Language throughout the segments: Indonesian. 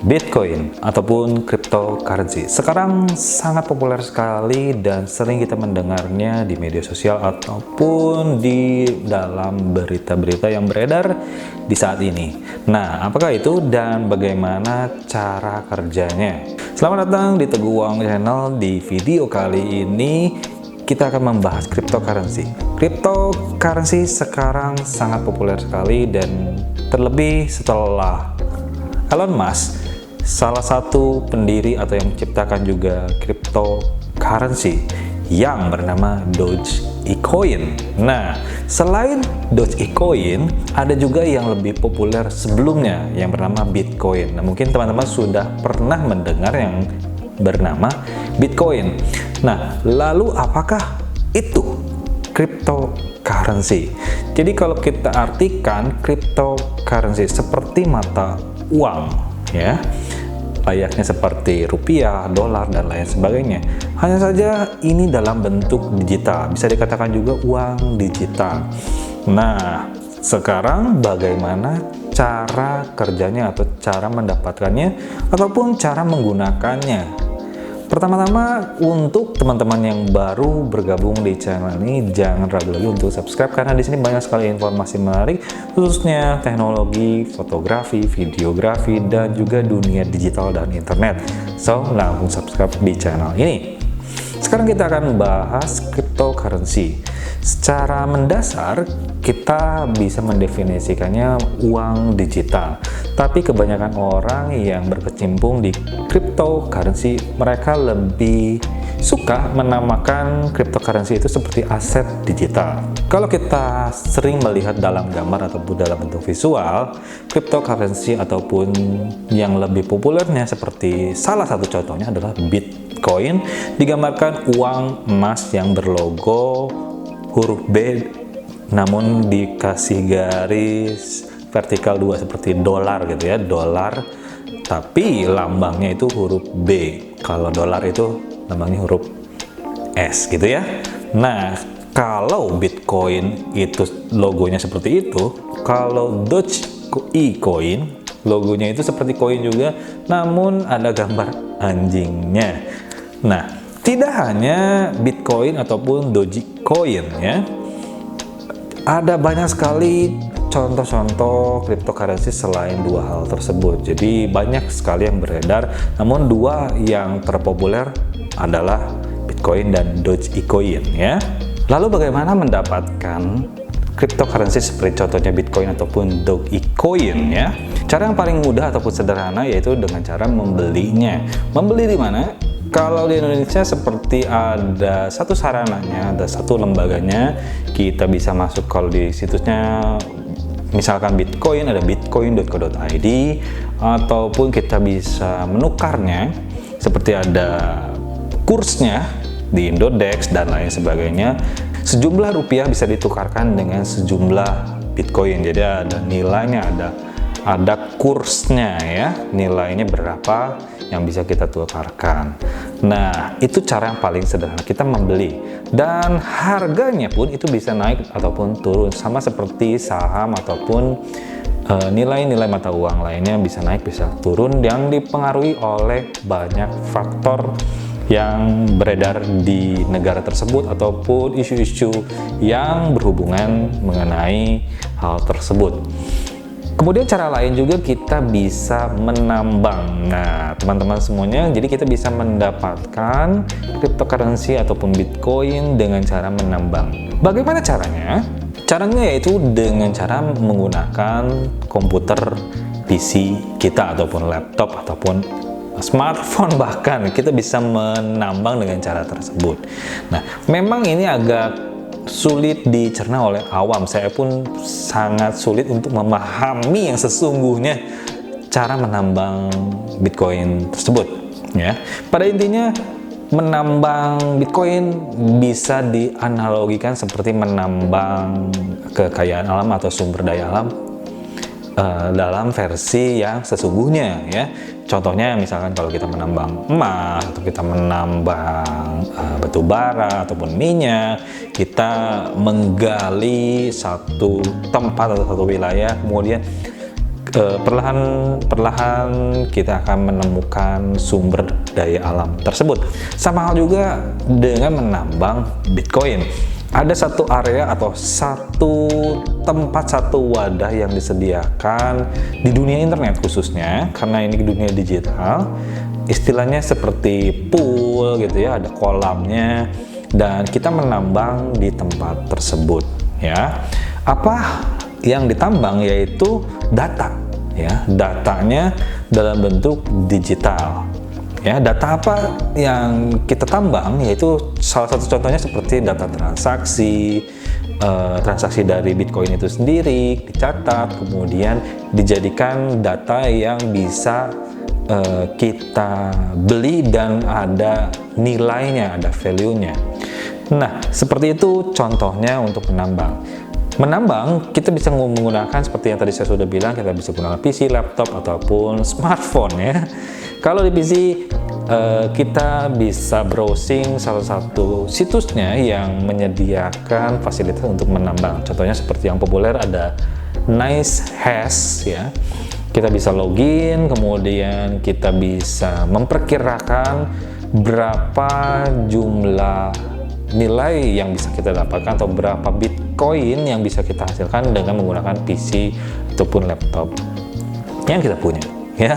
Bitcoin ataupun cryptocurrency sekarang sangat populer sekali dan sering kita mendengarnya di media sosial ataupun di dalam berita-berita yang beredar di saat ini. Nah, apakah itu dan bagaimana cara kerjanya? Selamat datang di Teguh Uang Channel. Di video kali ini kita akan membahas cryptocurrency. Cryptocurrency sekarang sangat populer sekali dan terlebih setelah Elon Musk, salah satu pendiri atau yang menciptakan juga cryptocurrency yang bernama Dogecoin. Nah, selain Dogecoin, ada juga yang lebih populer sebelumnya yang bernama Bitcoin. Nah, mungkin teman-teman sudah pernah mendengar yang bernama Bitcoin. Nah, lalu apakah itu cryptocurrency? Jadi kalau kita artikan cryptocurrency seperti mata uang, ya, layaknya seperti rupiah, dolar, dan lain sebagainya. Hanya saja ini dalam bentuk digital, bisa dikatakan juga uang digital. Nah, sekarang bagaimana cara kerjanya atau cara mendapatkannya ataupun cara menggunakannya? Pertama-tama, untuk teman-teman yang baru bergabung di channel ini, jangan ragu lagi untuk subscribe karena di sini banyak sekali informasi menarik, khususnya teknologi, fotografi, videografi, dan juga dunia digital dan internet. So, langsung subscribe di channel ini. Sekarang kita akan bahas cryptocurrency. Secara mendasar, kita bisa mendefinisikannya uang digital. Tapi kebanyakan orang yang berkecimpung di cryptocurrency, mereka lebih suka menamakan cryptocurrency itu seperti aset digital. Kalau kita sering melihat dalam gambar ataupun dalam bentuk visual, cryptocurrency ataupun yang lebih populernya seperti salah satu contohnya adalah Bitcoin, digambarkan uang emas yang berlogo huruf B namun dikasih garis vertikal 2 seperti dolar gitu ya, dolar, tapi lambangnya itu huruf B. Kalau dolar itu lambangnya huruf S gitu ya. Nah, kalau Bitcoin itu logonya seperti itu, kalau Dogecoin logonya itu seperti koin juga namun ada gambar anjingnya. Nah, tidak hanya Bitcoin ataupun Dogecoin ya, ada banyak sekali contoh-contoh cryptocurrency selain dua hal tersebut. Jadi banyak sekali yang beredar, namun dua yang terpopuler adalah Bitcoin dan Dogecoin ya. Lalu bagaimana mendapatkan cryptocurrency seperti contohnya Bitcoin ataupun Dogecoin ya? Cara yang paling mudah ataupun sederhana yaitu dengan cara membelinya. Membeli di mana? Kalau di Indonesia seperti ada satu sarananya, ada satu lembaganya, kita bisa masuk. Kalau di situsnya misalkan Bitcoin, ada bitcoin.co.id, ataupun kita bisa menukarnya seperti ada kursnya di Indodex dan lain sebagainya. Sejumlah rupiah bisa ditukarkan dengan sejumlah Bitcoin, jadi ada nilainya, ada kursnya ya, nilainya berapa yang bisa kita tukarkan. Nah, itu cara yang paling sederhana, kita membeli, dan harganya pun itu bisa naik ataupun turun, sama seperti saham ataupun nilai-nilai mata uang lainnya, bisa naik bisa turun yang dipengaruhi oleh banyak faktor yang beredar di negara tersebut ataupun isu-isu yang berhubungan mengenai hal tersebut. Kemudian cara lain juga kita bisa menambang. Nah, teman-teman semuanya, jadi kita bisa mendapatkan cryptocurrency ataupun Bitcoin dengan cara menambang. Bagaimana caranya? Caranya yaitu dengan cara menggunakan komputer PC kita ataupun laptop ataupun smartphone, bahkan kita bisa menambang dengan cara tersebut. Nah, memang ini agak sulit dicerna oleh awam. Saya pun sangat sulit untuk memahami yang sesungguhnya cara menambang Bitcoin tersebut ya. Pada intinya, menambang Bitcoin bisa dianalogikan seperti menambang kekayaan alam atau sumber daya alam dalam versi yang sesungguhnya ya. Contohnya misalkan kalau kita menambang emas atau kita menambang batu bara ataupun minyak, kita menggali satu tempat atau satu wilayah, kemudian perlahan kita akan menemukan sumber daya alam tersebut. Sama hal juga dengan menambang Bitcoin. Ada satu area atau satu tempat, satu wadah yang disediakan di dunia internet khususnya, karena ini dunia digital, istilahnya seperti pool gitu ya, ada kolamnya, dan kita menambang di tempat tersebut ya. Apa yang ditambang yaitu data ya, datanya dalam bentuk digital. Ya, data apa yang kita tambang yaitu salah satu contohnya seperti data transaksi, transaksi dari Bitcoin itu sendiri dicatat, kemudian dijadikan data yang bisa kita beli dan ada nilainya, ada value-nya. Nah, seperti itu contohnya untuk menambang. Menambang kita bisa menggunakan seperti yang tadi saya sudah bilang, kita bisa menggunakan PC, laptop ataupun smartphone ya. Kalau di PC kita bisa browsing salah satu situsnya yang menyediakan fasilitas untuk menambang. Contohnya seperti yang populer ada NiceHash ya. Kita bisa login, kemudian kita bisa memperkirakan berapa jumlah nilai yang bisa kita dapatkan atau berapa Bitcoin yang bisa kita hasilkan dengan menggunakan PC ataupun laptop yang kita punya ya.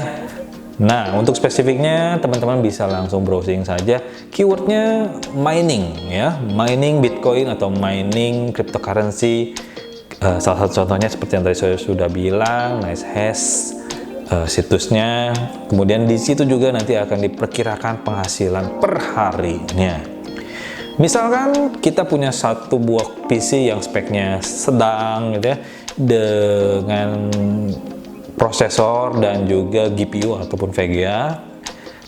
Nah, untuk spesifiknya teman-teman bisa langsung browsing saja keywordnya mining ya, mining Bitcoin atau mining cryptocurrency. Salah satu contohnya seperti yang tadi saya sudah bilang, NiceHash situsnya. Kemudian di situ juga nanti akan diperkirakan penghasilan per harinya. Misalkan kita punya satu buah PC yang speknya sedang gitu ya, dengan prosesor dan juga GPU ataupun VGA,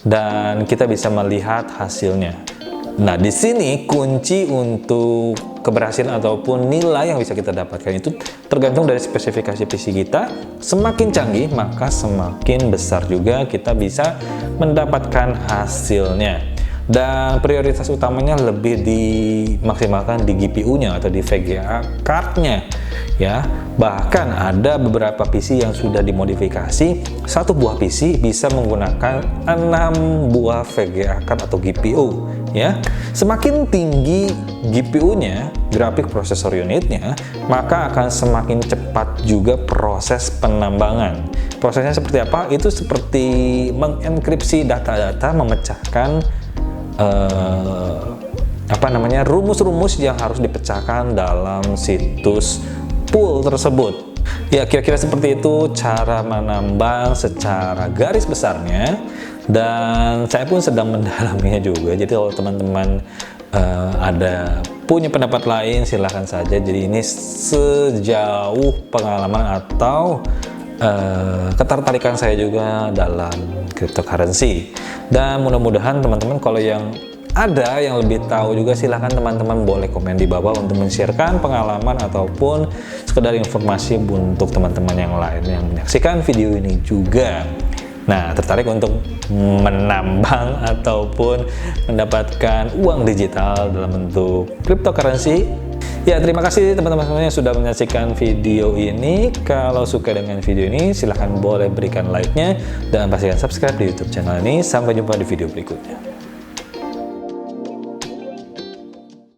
dan kita bisa melihat hasilnya. Nah, di sini kunci untuk keberhasilan ataupun nilai yang bisa kita dapatkan itu tergantung dari spesifikasi PC kita. Semakin canggih, maka semakin besar juga kita bisa mendapatkan hasilnya. Dan prioritas utamanya lebih dimaksimalkan di GPU-nya atau di VGA card-nya ya. Bahkan ada beberapa PC yang sudah dimodifikasi, satu buah PC bisa menggunakan 6 buah VGA card atau GPU ya. Semakin tinggi GPU-nya, graphic processor unit-nya, maka akan semakin cepat juga proses penambangan. Prosesnya seperti apa? Itu seperti mengenkripsi data-data, memecahkan rumus-rumus yang harus dipecahkan dalam situs pool tersebut. Ya, kira-kira seperti itu cara menambang secara garis besarnya, dan saya pun sedang mendalaminya juga. Jadi kalau teman-teman ada punya pendapat lain, silahkan saja. Jadi ini sejauh pengalaman atau ketertarikan saya juga dalam cryptocurrency, dan mudah-mudahan teman-teman kalau yang ada yang lebih tahu juga, silahkan teman-teman boleh komen di bawah untuk men-sharekan pengalaman ataupun sekedar informasi untuk teman-teman yang lain yang menyaksikan video ini juga. Nah, tertarik untuk menambang ataupun mendapatkan uang digital dalam bentuk cryptocurrency? Ya, terima kasih teman-teman semuanya yang sudah menyaksikan video ini. Kalau suka dengan video ini, silahkan boleh berikan like-nya dan pastikan subscribe di YouTube channel ini. Sampai jumpa di video berikutnya.